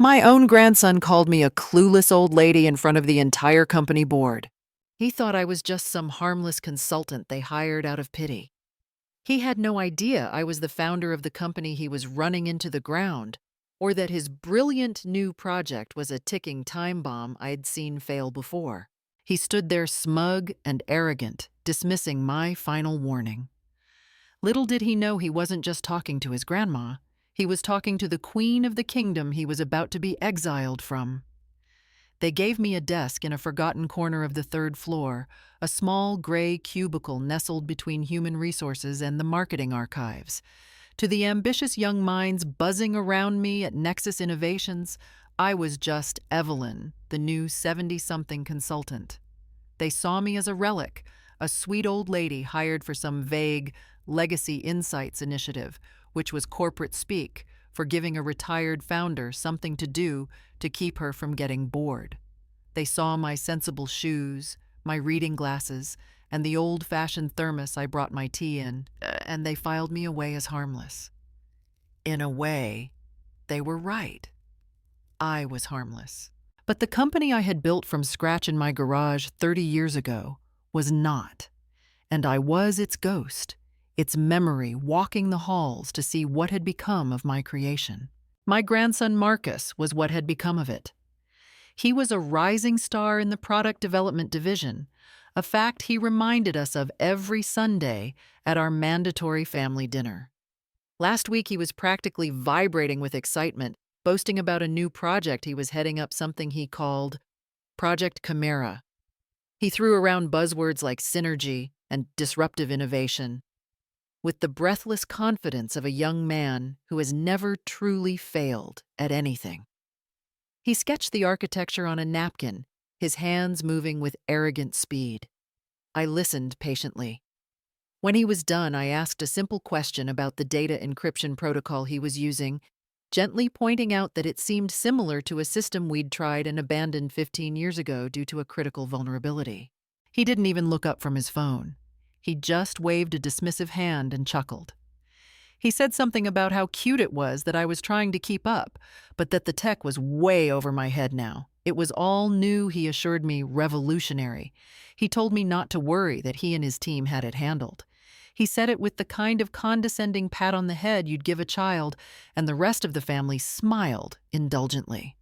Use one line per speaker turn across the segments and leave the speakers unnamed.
My own grandson called me a clueless old lady in front of the entire company board. He thought I was just some harmless consultant they hired out of pity. He had no idea I was the founder of the company he was running into the ground, or that his brilliant new project was a ticking time bomb I'd seen fail before. He stood there smug and arrogant, dismissing my final warning. Little did he know he wasn't just talking to his grandma. He was talking to the queen of the kingdom he was about to be exiled from. They gave me a desk in a forgotten corner of the third floor, a small gray cubicle nestled between human resources and the marketing archives. To the ambitious young minds buzzing around me at Nexus Innovations, I was just Evelyn, the new 70-something consultant. They saw me as a relic, a sweet old lady hired for some vague Legacy Insights initiative, which was corporate speak for giving a retired founder something to do to keep her from getting bored. They saw my sensible shoes, my reading glasses, and the old-fashioned thermos I brought my tea in, and they filed me away as harmless. In a way, they were right. I was harmless. But the company I had built from scratch in my garage 30 years ago was not, and I was its ghost, its memory walking the halls to see what had become of my creation. My grandson Marcus was what had become of it. He was a rising star in the product development division, a fact he reminded us of every Sunday at our mandatory family dinner. Last week he was practically vibrating with excitement, boasting about a new project he was heading up, something he called Project Chimera. He threw around buzzwords like synergy and disruptive innovation, with the breathless confidence of a young man who has never truly failed at anything. He sketched the architecture on a napkin, his hands moving with arrogant speed. I listened patiently. When he was done, I asked a simple question about the data encryption protocol he was using, gently pointing out that it seemed similar to a system we'd tried and abandoned 15 years ago due to a critical vulnerability. He didn't even look up from his phone. He just waved a dismissive hand and chuckled. He said something about how cute it was that I was trying to keep up, but that the tech was way over my head now. It was all new, he assured me, revolutionary. He told me not to worry, that he and his team had it handled. He said it with the kind of condescending pat on the head you'd give a child, and the rest of the family smiled indulgently.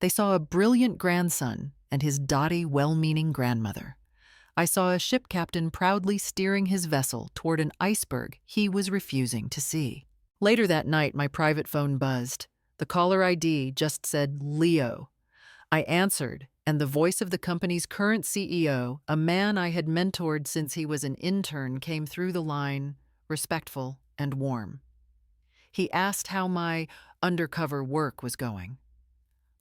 They saw a brilliant grandson and his dotty, well-meaning grandmother. I saw a ship captain proudly steering his vessel toward an iceberg he was refusing to see. Later that night, my private phone buzzed. The caller ID just said Leo. I answered, and the voice of the company's current CEO, a man I had mentored since he was an intern, came through the line, respectful and warm. He asked how my undercover work was going.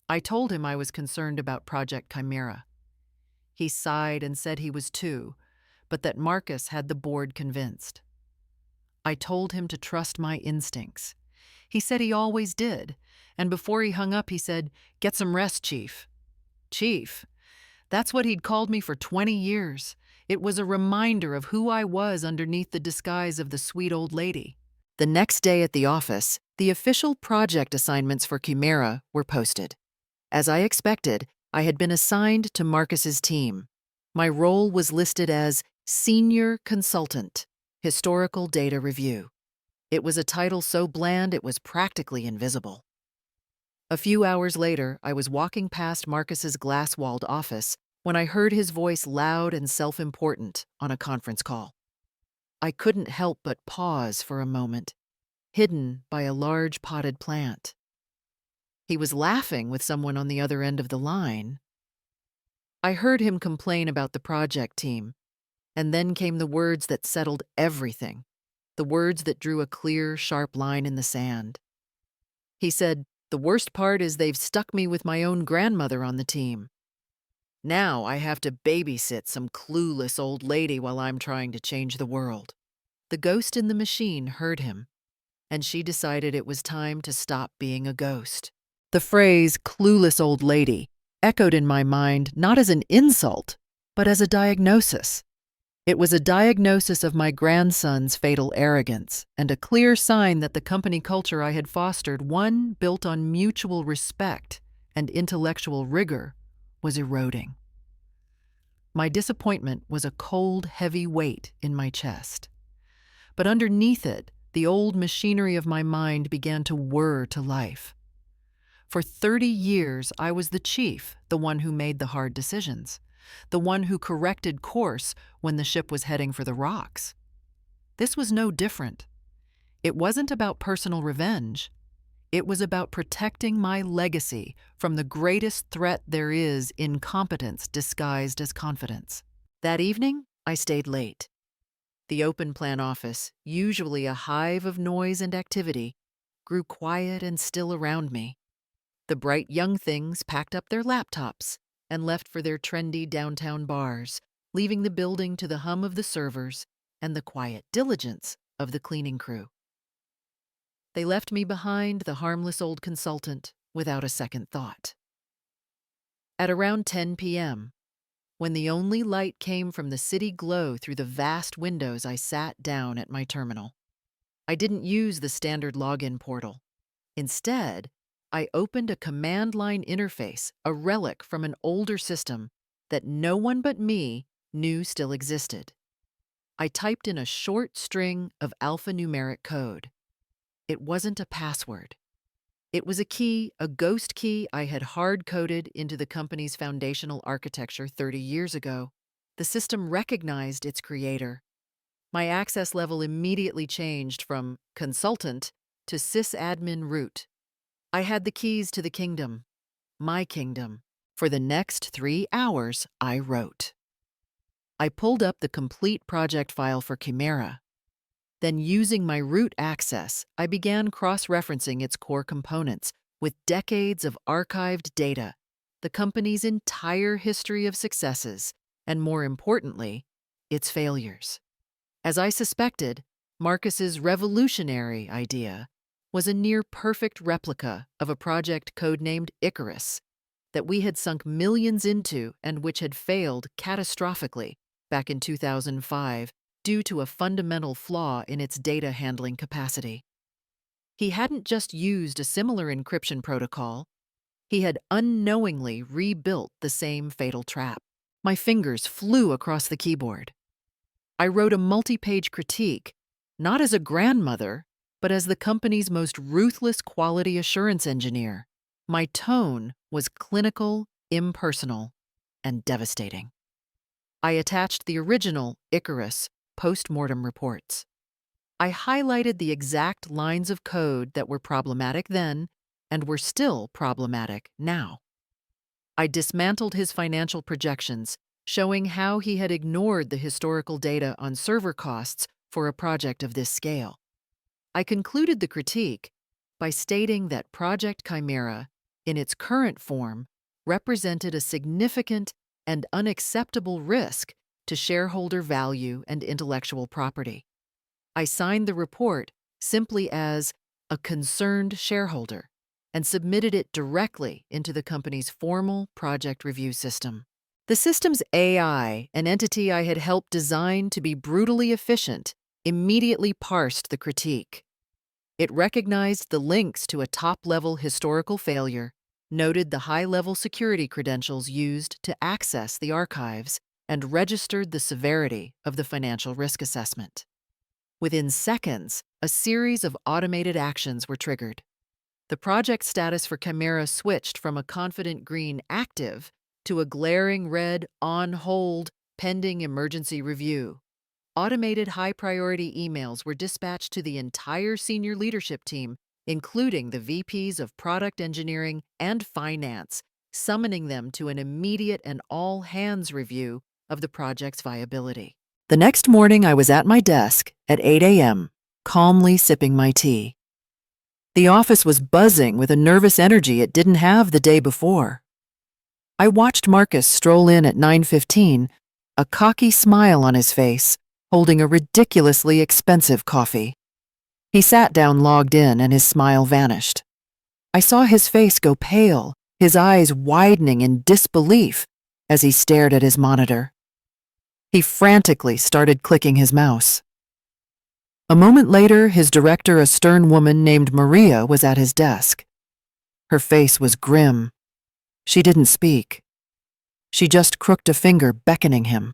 I told him I was concerned about Project Chimera. He sighed and said he was too, but that Marcus had the board convinced. I told him to trust my instincts. He said he always did, and before he hung up he said, "Get some rest, Chief." Chief? That's what he'd called me for 20 years. It was a reminder of who I was underneath the disguise of the sweet old lady. The next day at the office, the official project assignments for Chimera were posted. As I expected, I had been assigned to Marcus's team. My role was listed as Senior Consultant, Historical Data Review. It was a title so bland it was practically invisible. A few hours later, I was walking past Marcus's glass-walled office when I heard his voice loud and self-important on a conference call. I couldn't help but pause for a moment, hidden by a large potted plant. He was laughing with someone on the other end of the line. I heard him complain about the project team, and then came the words that settled everything, the words that drew a clear, sharp line in the sand. He said, "The worst part is they've stuck me with my own grandmother on the team. Now I have to babysit some clueless old lady while I'm trying to change the world." The ghost in the machine heard him, and she decided it was time to stop being a ghost. The phrase "clueless old lady" echoed in my mind not as an insult, but as a diagnosis. It was a diagnosis of my grandson's fatal arrogance and a clear sign that the company culture I had fostered, one built on mutual respect and intellectual rigor, was eroding. My disappointment was a cold, heavy weight in my chest. But underneath it, the old machinery of my mind began to whir to life. For 30 years, I was the chief, the one who made the hard decisions, the one who corrected course when the ship was heading for the rocks. This was no different. It wasn't about personal revenge. It was about protecting my legacy from the greatest threat there is: incompetence disguised as confidence. That evening, I stayed late. The open plan office, usually a hive of noise and activity, grew quiet and still around me. The bright young things packed up their laptops and left for their trendy downtown bars, leaving the building to the hum of the servers and the quiet diligence of the cleaning crew. They left me behind, the harmless old consultant, without a second thought. At around 10 p.m., when the only light came from the city glow through the vast windows, I sat down at my terminal. I didn't use the standard login portal. Instead, I opened a command line interface, a relic from an older system that no one but me knew still existed. I typed in a short string of alphanumeric code. It wasn't a password. It was a key, a ghost key I had hard-coded into the company's foundational architecture 30 years ago. The system recognized its creator. My access level immediately changed from consultant to sysadmin root. I had the keys to the kingdom, my kingdom. For the next 3 hours, I wrote. I pulled up the complete project file for Chimera. Then, using my root access, I began cross-referencing its core components with decades of archived data, the company's entire history of successes, and more importantly, its failures. As I suspected, Marcus's revolutionary idea was a near-perfect replica of a project codenamed Icarus that we had sunk millions into and which had failed catastrophically back in 2005 due to a fundamental flaw in its data handling capacity. He hadn't just used a similar encryption protocol, he had unknowingly rebuilt the same fatal trap. My fingers flew across the keyboard. I wrote a multi-page critique, not as a grandmother, but as the company's most ruthless quality assurance engineer. My tone was clinical, impersonal, and devastating. I attached the original Icarus post-mortem reports. I highlighted the exact lines of code that were problematic then and were still problematic now. I dismantled his financial projections, showing how he had ignored the historical data on server costs for a project of this scale. I concluded the critique by stating that Project Chimera, in its current form, represented a significant and unacceptable risk to shareholder value and intellectual property. I signed the report simply as a concerned shareholder and submitted it directly into the company's formal project review system. The system's AI, an entity I had helped design to be brutally efficient, immediately parsed the critique. It recognized the links to a top-level historical failure, noted the high-level security credentials used to access the archives, and registered the severity of the financial risk assessment. Within seconds, a series of automated actions were triggered. The project status for Chimera switched from a confident green active to a glaring red on hold pending emergency review. Automated high-priority emails were dispatched to the entire senior leadership team, including the VPs of product engineering and finance, summoning them to an immediate and all-hands review of the project's viability. The next morning, I was at my desk at 8 a.m., calmly sipping my tea. The office was buzzing with a nervous energy it didn't have the day before. I watched Marcus stroll in at 9:15, a cocky smile on his face, holding a ridiculously expensive coffee. He sat down, logged in, and his smile vanished. I saw his face go pale, his eyes widening in disbelief as he stared at his monitor. He frantically started clicking his mouse. A moment later, his director, a stern woman named Maria, was at his desk. Her face was grim. She didn't speak. She just crooked a finger, beckoning him.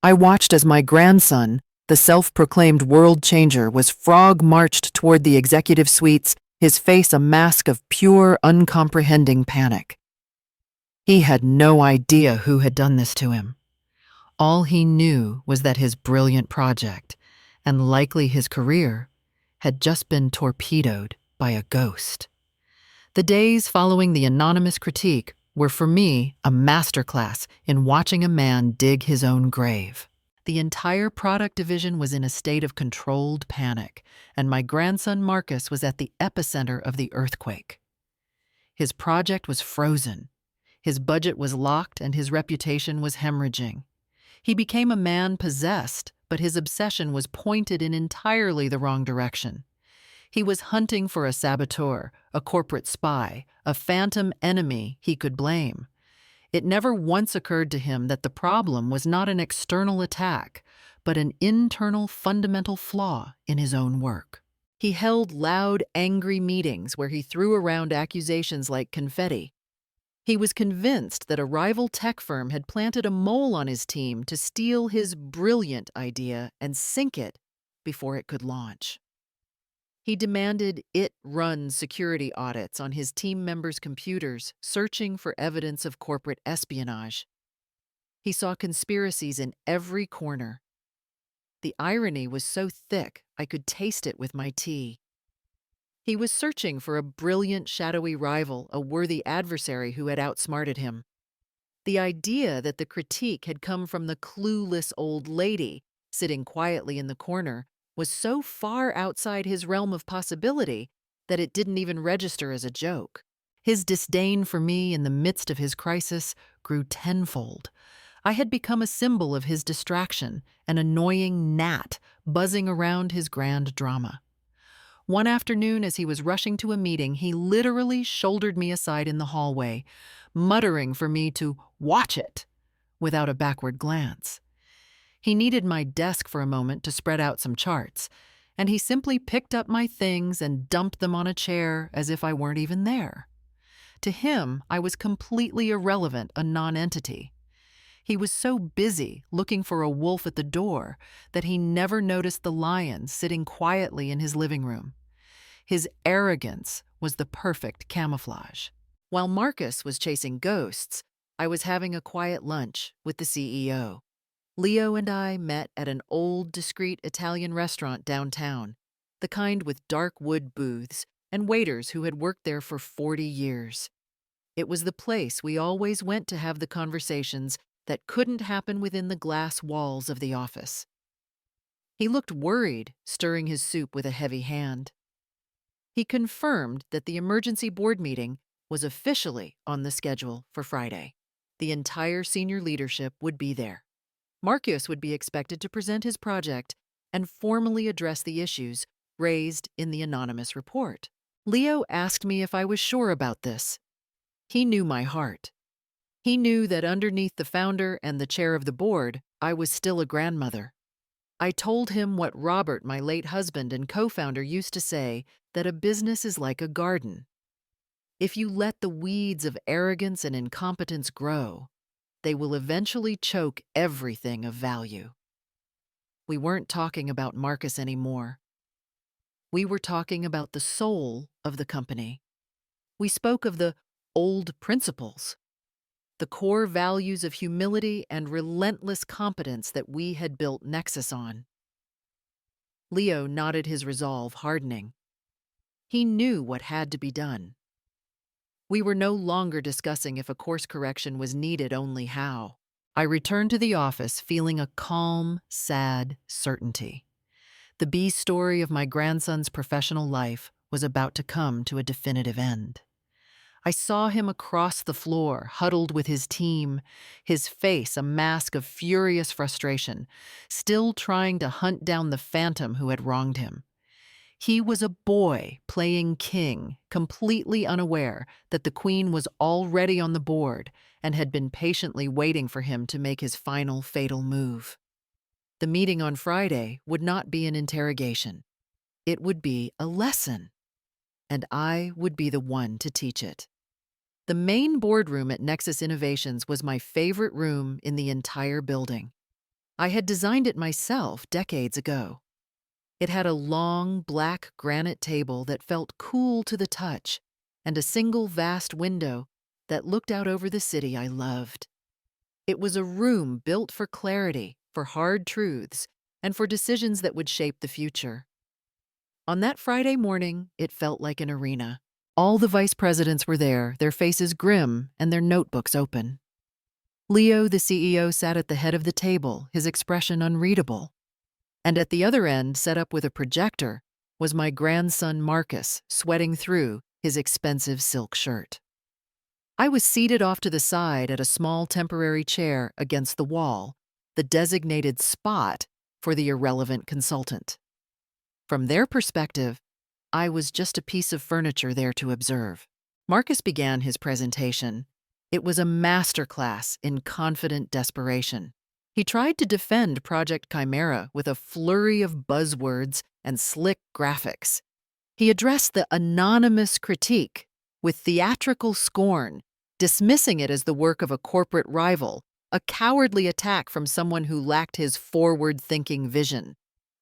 I watched as my grandson, the self-proclaimed world changer, was frog-marched toward the executive suites, his face a mask of pure, uncomprehending panic. He had no idea who had done this to him. All he knew was that his brilliant project, and likely his career, had just been torpedoed by a ghost. The days following the anonymous critique were for me a masterclass in watching a man dig his own grave. The entire product division was in a state of controlled panic, and my grandson Marcus was at the epicenter of the earthquake. His project was frozen. His budget was locked and his reputation was hemorrhaging. He became a man possessed, but his obsession was pointed in entirely the wrong direction. He was hunting for a saboteur, a corporate spy, a phantom enemy he could blame. It never once occurred to him that the problem was not an external attack, but an internal fundamental flaw in his own work. He held loud, angry meetings where he threw around accusations like confetti. He was convinced that a rival tech firm had planted a mole on his team to steal his brilliant idea and sink it before it could launch. He demanded it run security audits on his team members' computers, searching for evidence of corporate espionage. He saw conspiracies in every corner. The irony was so thick I could taste it with my tea. He was searching for a brilliant, shadowy rival, a worthy adversary who had outsmarted him. The idea that the critique had come from the clueless old lady sitting quietly in the corner was so far outside his realm of possibility that it didn't even register as a joke. His disdain for me in the midst of his crisis grew tenfold. I had become a symbol of his distraction, an annoying gnat buzzing around his grand drama. One afternoon, as he was rushing to a meeting, he literally shouldered me aside in the hallway, muttering for me to watch it without a backward glance. He needed my desk for a moment to spread out some charts, and he simply picked up my things and dumped them on a chair as if I weren't even there. To him, I was completely irrelevant, a nonentity. He was so busy looking for a wolf at the door that he never noticed the lion sitting quietly in his living room. His arrogance was the perfect camouflage. While Marcus was chasing ghosts, I was having a quiet lunch with the CEO. Leo and I met at an old, discreet Italian restaurant downtown, the kind with dark wood booths and waiters who had worked there for 40 years. It was the place we always went to have the conversations that couldn't happen within the glass walls of the office. He looked worried, stirring his soup with a heavy hand. He confirmed that the emergency board meeting was officially on the schedule for Friday. The entire senior leadership would be there. Marcus would be expected to present his project and formally address the issues raised in the anonymous report. Leo asked me if I was sure about this. He knew my heart. He knew that underneath the founder and the chair of the board, I was still a grandmother. I told him what Robert, my late husband and co-founder, used to say, that a business is like a garden. If you let the weeds of arrogance and incompetence grow, they will eventually choke everything of value. We weren't talking about Marcus anymore. We were talking about the soul of the company. We spoke of the old principles, the core values of humility and relentless competence that we had built Nexus on. Leo nodded, his resolve hardening. He knew what had to be done. We were no longer discussing if a course correction was needed, only how. I returned to the office feeling a calm, sad certainty. The B story of my grandson's professional life was about to come to a definitive end. I saw him across the floor, huddled with his team, his face a mask of furious frustration, still trying to hunt down the phantom who had wronged him. He was a boy playing king, completely unaware that the queen was already on the board and had been patiently waiting for him to make his final fatal move. The meeting on Friday would not be an interrogation. It would be a lesson, and I would be the one to teach it. The main boardroom at Nexus Innovations was my favorite room in the entire building. I had designed it myself decades ago. It had a long, black granite table that felt cool to the touch, and a single vast window that looked out over the city I loved. It was a room built for clarity, for hard truths, and for decisions that would shape the future. On that Friday morning, it felt like an arena. All the vice presidents were there, their faces grim and their notebooks open. Leo, the CEO, sat at the head of the table, his expression unreadable. And at the other end, set up with a projector, was my grandson Marcus, sweating through his expensive silk shirt. I was seated off to the side at a small temporary chair against the wall, the designated spot for the irrelevant consultant. From their perspective, I was just a piece of furniture there to observe. Marcus began his presentation. It was a masterclass in confident desperation. He tried to defend Project Chimera with a flurry of buzzwords and slick graphics. He addressed the anonymous critique with theatrical scorn, dismissing it as the work of a corporate rival, a cowardly attack from someone who lacked his forward-thinking vision.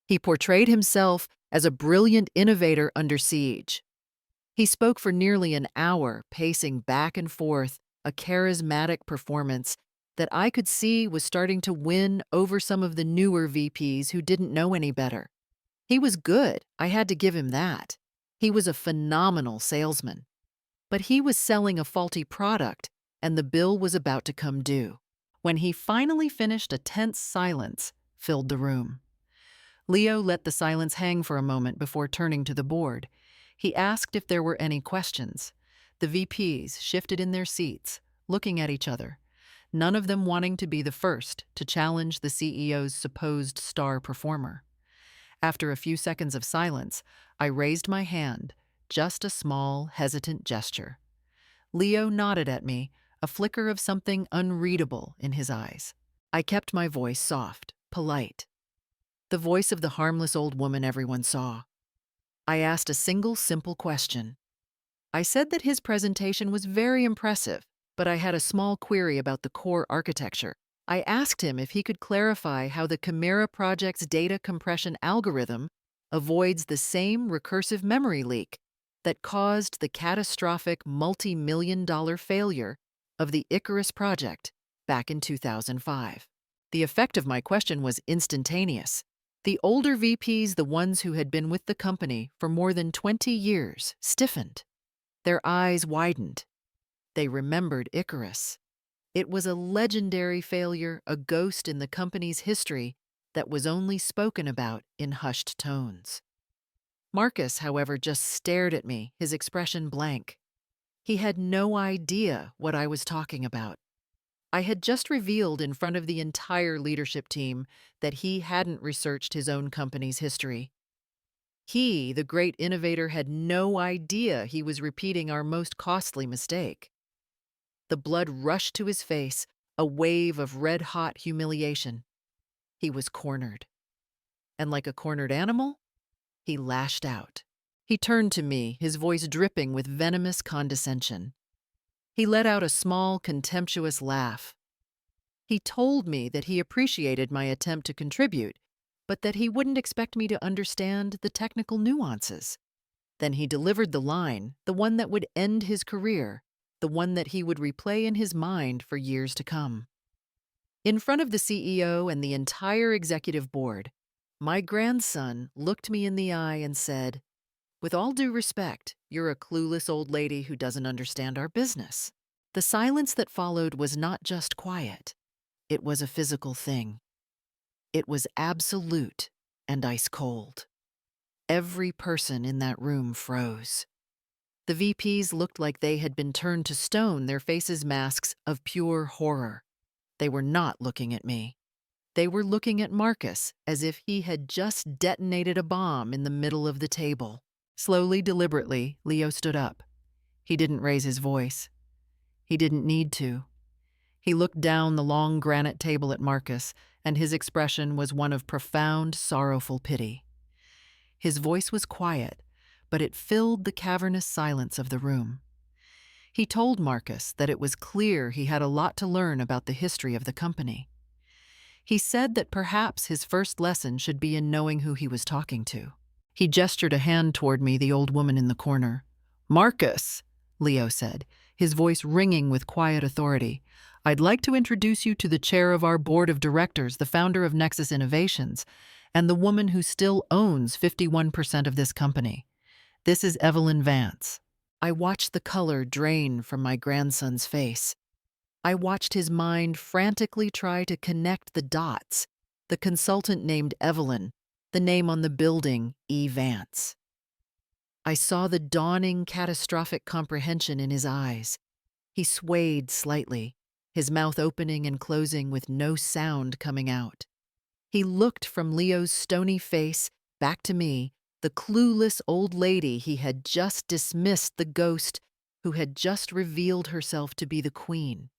He portrayed himself as a brilliant innovator under siege. He spoke for nearly an hour, pacing back and forth, a charismatic performance that I could see was starting to win over some of the newer VPs who didn't know any better. He was good, I had to give him that. He was a phenomenal salesman. But he was selling a faulty product, and the bill was about to come due. When he finally finished, a tense silence filled the room. Leo let the silence hang for a moment before turning to the board. He asked if there were any questions. The VPs shifted in their seats, looking at each other, none of them wanting to be the first to challenge the CEO's supposed star performer. After a few seconds of silence, I raised my hand, just a small, hesitant gesture. Leo nodded at me, a flicker of something unreadable in his eyes. I kept my voice soft, polite. The voice of the harmless old woman everyone saw. I asked a single simple question. I said that his presentation was very impressive, but I had a small query about the core architecture. I asked him if he could clarify how the Chimera project's data compression algorithm avoids the same recursive memory leak that caused the catastrophic multi-million-dollar failure of the Icarus project back in 2005. The effect of my question was instantaneous. The older VPs, the ones who had been with the company for more than 20 years, stiffened. Their eyes widened. They remembered Icarus. It was a legendary failure, a ghost in the company's history that was only spoken about in hushed tones. Marcus, however, just stared at me, his expression blank. He had no idea what I was talking about. I had just revealed in front of the entire leadership team that he hadn't researched his own company's history. He, the great innovator, had no idea he was repeating our most costly mistake. The blood rushed to his face, a wave of red-hot humiliation. He was cornered. And like a cornered animal, he lashed out. He turned to me, his voice dripping with venomous condescension. He let out a small, contemptuous laugh. He told me that he appreciated my attempt to contribute, but that he wouldn't expect me to understand the technical nuances. Then he delivered the line, the one that would end his career, the one that he would replay in his mind for years to come. In front of the CEO and the entire executive board, my grandson looked me in the eye and said, "With all due respect, you're a clueless old lady who doesn't understand our business." The silence that followed was not just quiet. It was a physical thing. It was absolute and ice cold. Every person in that room froze. The VPs looked like they had been turned to stone, their faces masks of pure horror. They were not looking at me. They were looking at Marcus as if he had just detonated a bomb in the middle of the table. Slowly, deliberately, Leo stood up. He didn't raise his voice. He didn't need to. He looked down the long granite table at Marcus, and his expression was one of profound, sorrowful pity. His voice was quiet, but it filled the cavernous silence of the room. He told Marcus that it was clear he had a lot to learn about the history of the company. He said that perhaps his first lesson should be in knowing who he was talking to. He gestured a hand toward me, the old woman in the corner. "Marcus," Leo said, his voice ringing with quiet authority, "I'd like to introduce you to the chair of our board of directors, the founder of Nexus Innovations, and the woman who still owns 51% of this company. This is Evelyn Vance." I watched the color drain from my grandson's face. I watched his mind frantically try to connect the dots. The consultant named Evelyn, the name on the building, E. Vance. I saw the dawning catastrophic comprehension in his eyes. He swayed slightly, his mouth opening and closing with no sound coming out. He looked from Leo's stony face back to me, the clueless old lady he had just dismissed, the ghost who had just revealed herself to be the queen.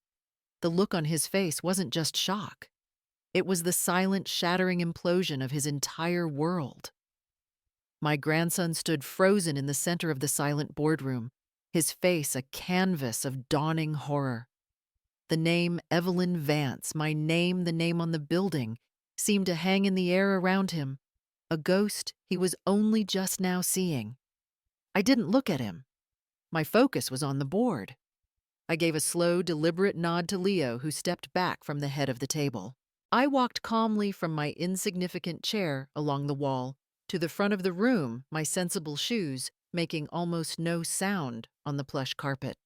The look on his face wasn't just shock. It was the silent, shattering implosion of his entire world. My grandson stood frozen in the center of the silent boardroom, his face a canvas of dawning horror. The name Evelyn Vance, my name, the name on the building, seemed to hang in the air around him, a ghost he was only just now seeing. I didn't look at him. My focus was on the board. I gave a slow, deliberate nod to Leo, who stepped back from the head of the table. I walked calmly from my insignificant chair along the wall to the front of the room, my sensible shoes making almost no sound on the plush carpet.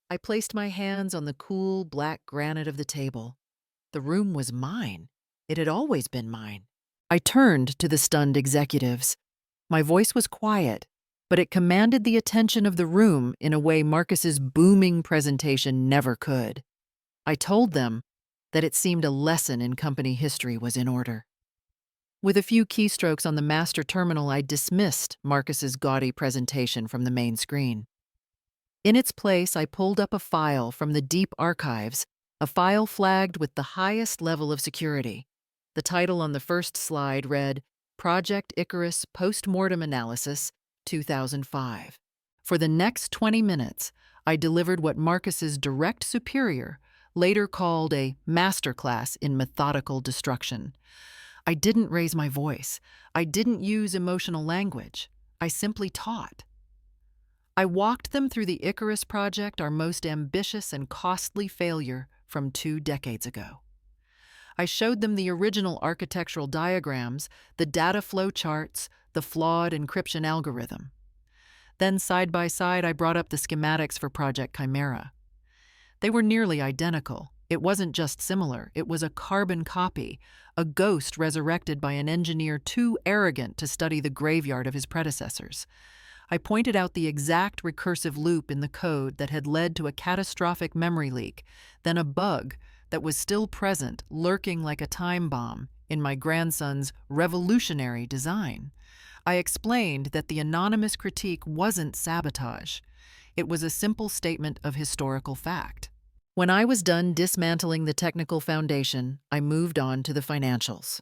I placed my hands on the cool, black granite of the table. The room was mine. It had always been mine. I turned to the stunned executives. My voice was quiet, but it commanded the attention of the room in a way Marcus's booming presentation never could. I told them that it seemed a lesson in company history was in order. With a few keystrokes on the master terminal, I dismissed Marcus's gaudy presentation from the main screen. In its place, I pulled up a file from the deep archives, a file flagged with the highest level of security. The title on the first slide read, Project Icarus Post-Mortem Analysis, 2005. For the next 20 minutes, I delivered what Marcus's direct superior later called a masterclass in methodical destruction. I didn't raise my voice. I didn't use emotional language. I simply taught. I walked them through the Icarus project, our most ambitious and costly failure from 2 decades ago. I showed them the original architectural diagrams, the data flow charts, the flawed encryption algorithm. Then, side by side, I brought up the schematics for Project Chimera. They were nearly identical. It wasn't just similar, it was a carbon copy, a ghost resurrected by an engineer too arrogant to study the graveyard of his predecessors. I pointed out the exact recursive loop in the code that had led to a catastrophic memory leak, then a bug that was still present, lurking like a time bomb in my grandson's revolutionary design. I explained that the anonymous critique wasn't sabotage. It was a simple statement of historical fact. When I was done dismantling the technical foundation, I moved on to the financials.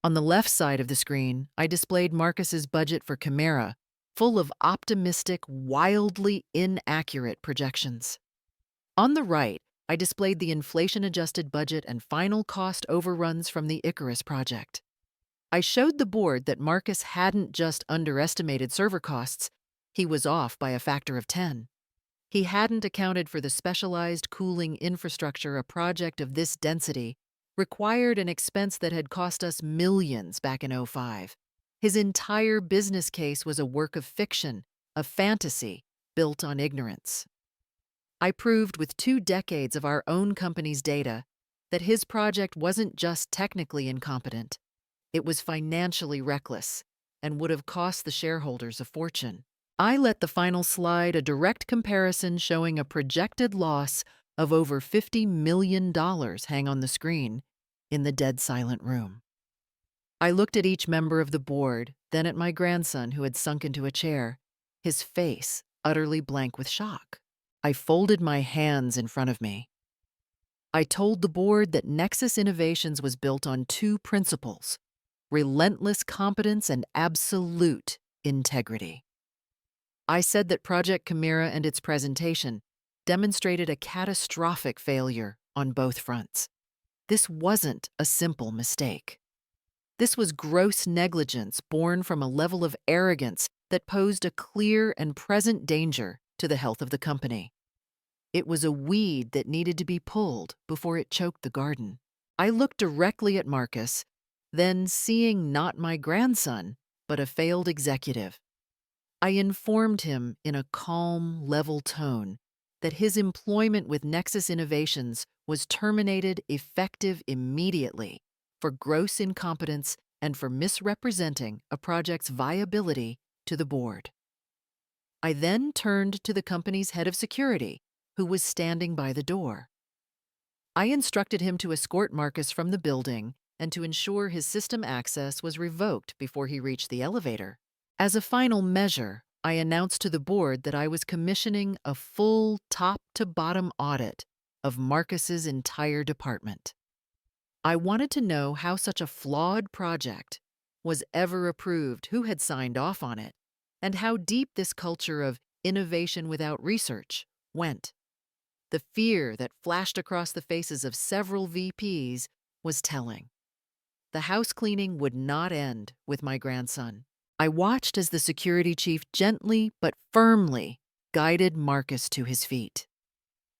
On the left side of the screen, I displayed Marcus's budget for Chimera, full of optimistic, wildly inaccurate projections. On the right, I displayed the inflation-adjusted budget and final cost overruns from the Icarus project. I showed the board that Marcus hadn't just underestimated server costs, he was off by a factor of 10. He hadn't accounted for the specialized cooling infrastructure a project of this density required, an expense that had cost us millions back in '05. His entire business case was a work of fiction, a fantasy built on ignorance. I proved with 2 decades of our own company's data that his project wasn't just technically incompetent, it was financially reckless and would have cost the shareholders a fortune. I let the final slide, a direct comparison showing a projected loss of over $50 million, hang on the screen, in the dead silent room. I looked at each member of the board, then at my grandson who had sunk into a chair, his face utterly blank with shock. I folded my hands in front of me. I told the board that Nexus Innovations was built on two principles: relentless competence and absolute integrity. I said that Project Chimera and its presentation demonstrated a catastrophic failure on both fronts. This wasn't a simple mistake. This was gross negligence born from a level of arrogance that posed a clear and present danger to the health of the company. It was a weed that needed to be pulled before it choked the garden. I looked directly at Marcus, then, seeing not my grandson, but a failed executive, I informed him in a calm, level tone that his employment with Nexus Innovations was terminated effective immediately for gross incompetence and for misrepresenting a project's viability to the board. I then turned to the company's head of security, who was standing by the door. I instructed him to escort Marcus from the building and to ensure his system access was revoked before he reached the elevator. As a final measure, I announced to the board that I was commissioning a full top-to-bottom audit of Marcus's entire department. I wanted to know how such a flawed project was ever approved, who had signed off on it, and how deep this culture of innovation without research went. The fear that flashed across the faces of several VPs was telling. The house cleaning would not end with my grandson. I watched as the security chief gently but firmly guided Marcus to his feet.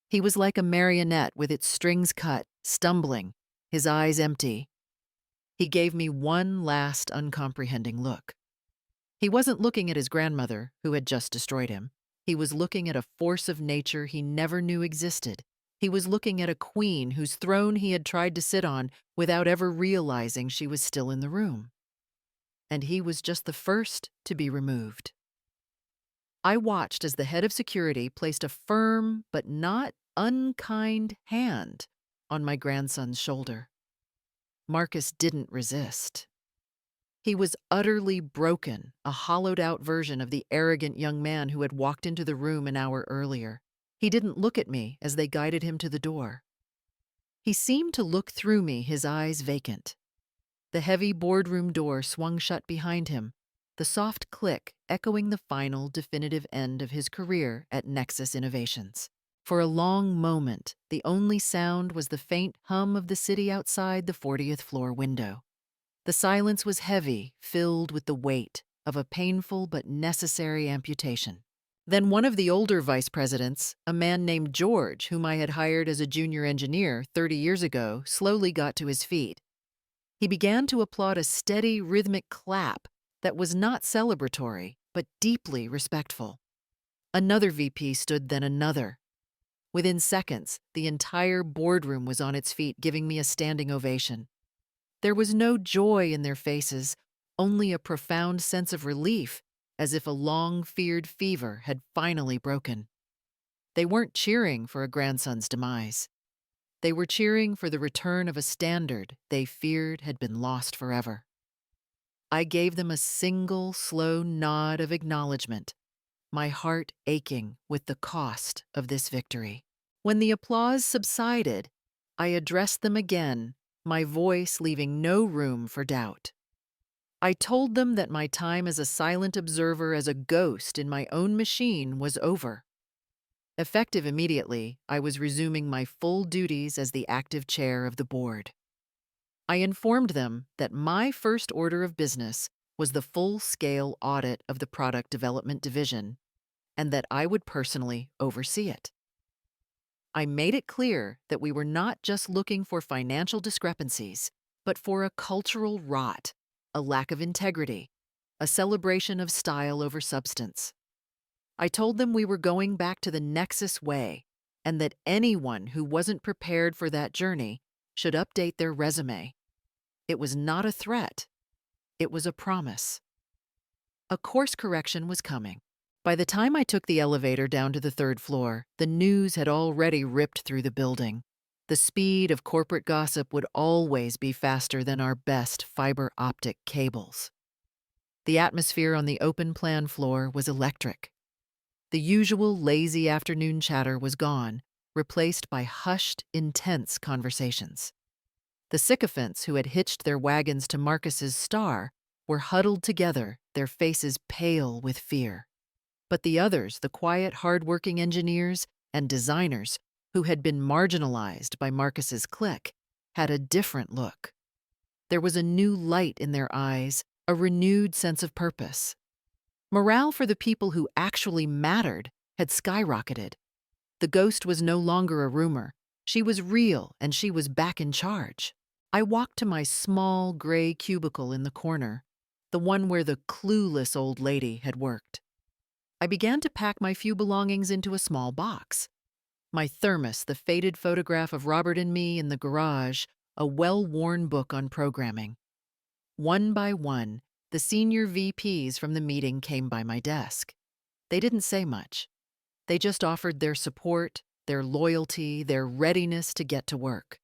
He was like a marionette with its strings cut, stumbling, his eyes empty. He gave me one last uncomprehending look. He wasn't looking at his grandmother, who had just destroyed him. He was looking at a force of nature he never knew existed. He was looking at a queen whose throne he had tried to sit on without ever realizing she was still in the room. And he was just the first to be removed. I watched as the head of security placed a firm but not unkind hand on my grandson's shoulder. Marcus didn't resist. He was utterly broken, a hollowed-out version of the arrogant young man who had walked into the room an hour earlier. He didn't look at me as they guided him to the door. He seemed to look through me, his eyes vacant. The heavy boardroom door swung shut behind him, the soft click echoing the final, definitive end of his career at Nexus Innovations. For a long moment, the only sound was the faint hum of the city outside the 40th floor window. The silence was heavy, filled with the weight of a painful but necessary amputation. Then one of the older vice presidents, a man named George, whom I had hired as a junior engineer 30 years ago, slowly got to his feet. He began to applaud a steady, rhythmic clap that was not celebratory, but deeply respectful. Another VP stood, then another. Within seconds, the entire boardroom was on its feet, giving me a standing ovation. There was no joy in their faces, only a profound sense of relief, as if a long-feared fever had finally broken. They weren't cheering for a grandson's demise. They were cheering for the return of a standard they feared had been lost forever. I gave them a single, slow nod of acknowledgement, my heart aching with the cost of this victory. When the applause subsided, I addressed them again, my voice leaving no room for doubt. I told them that my time as a silent observer, as a ghost in my own machine, was over. Effective immediately, I was resuming my full duties as the active chair of the board. I informed them that my first order of business was the full-scale audit of the product development division, and that I would personally oversee it. I made it clear that we were not just looking for financial discrepancies, but for a cultural rot, a lack of integrity, a celebration of style over substance. I told them we were going back to the Nexus way, and that anyone who wasn't prepared for that journey should update their resume. It was not a threat. It was a promise. A course correction was coming. By the time I took the elevator down to the third floor, the news had already ripped through the building. The speed of corporate gossip would always be faster than our best fiber optic cables. The atmosphere on the open plan floor was electric. The usual lazy afternoon chatter was gone, replaced by hushed, intense conversations. The sycophants who had hitched their wagons to Marcus's star were huddled together, their faces pale with fear. But the others, the quiet, hard-working engineers and designers who had been marginalized by Marcus's clique, had a different look. There was a new light in their eyes, a renewed sense of purpose. Morale for the people who actually mattered had skyrocketed. The ghost was no longer a rumor. She was real, and she was back in charge. I walked to my small, gray cubicle in the corner, the one where the clueless old lady had worked. I began to pack my few belongings into a small box. My thermos, the faded photograph of Robert and me in the garage, a well-worn book on programming. One by one, the senior VPs from the meeting came by my desk. They didn't say much. They just offered their support, their loyalty, their readiness to get to work.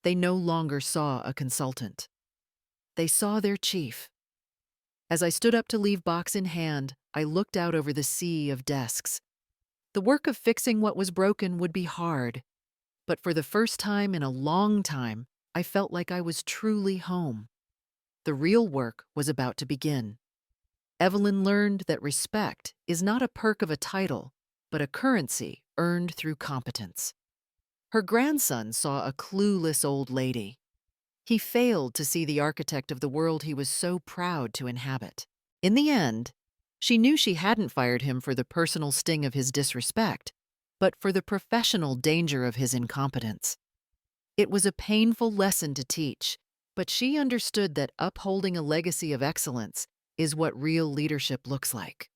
They no longer saw a consultant. They saw their chief. As I stood up to leave box in hand, I looked out over the sea of desks. The work of fixing what was broken would be hard, but for the first time in a long time, I felt like I was truly home. The real work was about to begin. Evelyn learned that respect is not a perk of a title, but a currency earned through competence. Her grandson saw a clueless old lady. He failed to see the architect of the world he was so proud to inhabit. In the end, she knew she hadn't fired him for the personal sting of his disrespect, but for the professional danger of his incompetence. It was a painful lesson to teach, but she understood that upholding a legacy of excellence is what real leadership looks like.